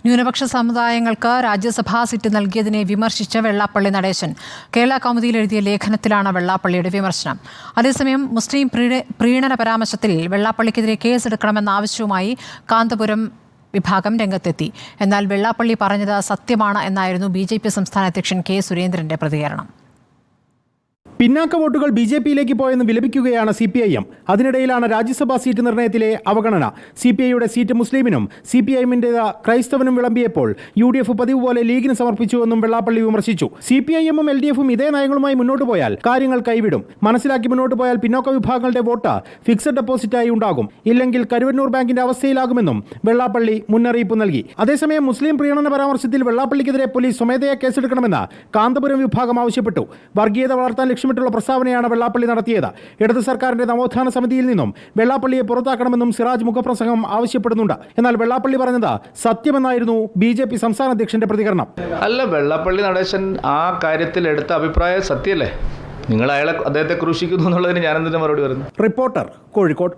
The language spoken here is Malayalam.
ന്യൂനപക്ഷ സമുദായങ്ങൾക്ക് രാജ്യസഭാ സീറ്റ് നൽകിയതിനെ വിമർശിച്ച് വെള്ളാപ്പള്ളി നടേശൻ കേരള കൗമുദിയിൽ എഴുതിയ ലേഖനത്തിലാണ് വെള്ളാപ്പള്ളിയുടെ വിമർശനം. അതേസമയം മുസ്ലിം പ്രീണന പരാമർശത്തിൽ വെള്ളാപ്പള്ളിക്കെതിരെ കേസെടുക്കണമെന്ന ആവശ്യവുമായി കാന്തപുരം വിഭാഗം രംഗത്തെത്തി. എന്നാൽ വെള്ളാപ്പള്ളി പറഞ്ഞത് സത്യമാണ് എന്നായിരുന്നു BJP സംസ്ഥാന അധ്യക്ഷൻ K. സുരേന്ദ്രന്റെ പ്രതികരണം. പിന്നാക്ക വോട്ടുകൾ BJPയിലേക്ക് പോയെന്ന് വിലപിക്കുകയാണ് CPIM. അതിനിടയിലാണ് രാജ്യസഭാ സീറ്റ് നിർണയത്തിലെ അവഗണന. CPIയുടെ സീറ്റ് മുസ്ലിമിനും CPIMന്റേത് ക്രൈസ്തവനും വിളമ്പിയപ്പോൾ UDF പതിവ് പോലെ ലീഗിന് സമർപ്പിച്ചുവെന്നും വെള്ളാപ്പള്ളി വിമർശിച്ചു. CPIMും LDFും ഇതേ നയങ്ങളുമായി മുന്നോട്ട് പോയാൽ കാര്യങ്ങൾ കൈവിടും. മനസ്സിലാക്കി മുന്നോട്ട് പോയാൽ പിന്നോക്ക വിഭാഗങ്ങളുടെ വോട്ട് ഫിക്സഡ് ഡെപ്പോസിറ്റായി ഉണ്ടാകും. ഇല്ലെങ്കിൽ കരുവന്നൂർ ബാങ്കിന്റെ അവസ്ഥയിലാകുമെന്നും വെള്ളാപ്പള്ളി മുന്നറിയിപ്പ് നൽകി. അതേസമയം മുസ്ലിം പ്രീണന പരാമർശത്തിൽ വെള്ളാപ്പള്ളിക്കെതിരെ പോലീസ് സ്വമേധയാ കേസെടുക്കണമെന്ന് കാന്തപുരം വിഭാഗം ആവശ്യപ്പെട്ടു. വർഗീയത വളർത്താൻ ലക്ഷ്യമിട്ടുള്ള പ്രസ്താവനയാണ് വെള്ളാപ്പള്ളി നടത്തിയത്. ഇടത് സർക്കാരിന്റെ നവോത്ഥാന സമിതിയിൽ നിന്നും വെള്ളാപ്പള്ളിയെ പുറത്താക്കണമെന്നും സിറാജ് മുഖപ്രസംഗം ആവശ്യപ്പെടുന്നുണ്ട്. എന്നാൽ വെള്ളാപ്പള്ളി പറഞ്ഞത് സത്യമെന്നായിരുന്നു BJP സംസ്ഥാന അധ്യക്ഷന്റെ പ്രതികരണം. അല്ല, വെള്ളാപ്പള്ളി നടേശൻ ആ കാര്യത്തിൽ എടുത്ത അഭിപ്രായം സത്യമല്ലേ? നിങ്ങൾ അദ്ദേഹത്തെ ക്രൂശിക്കുന്നു എന്നുള്ളതിന് ഞാനെന്തിനാ മറുപടി പറയുന്നു? റിപ്പോർട്ടർ, കോഴിക്കോട്.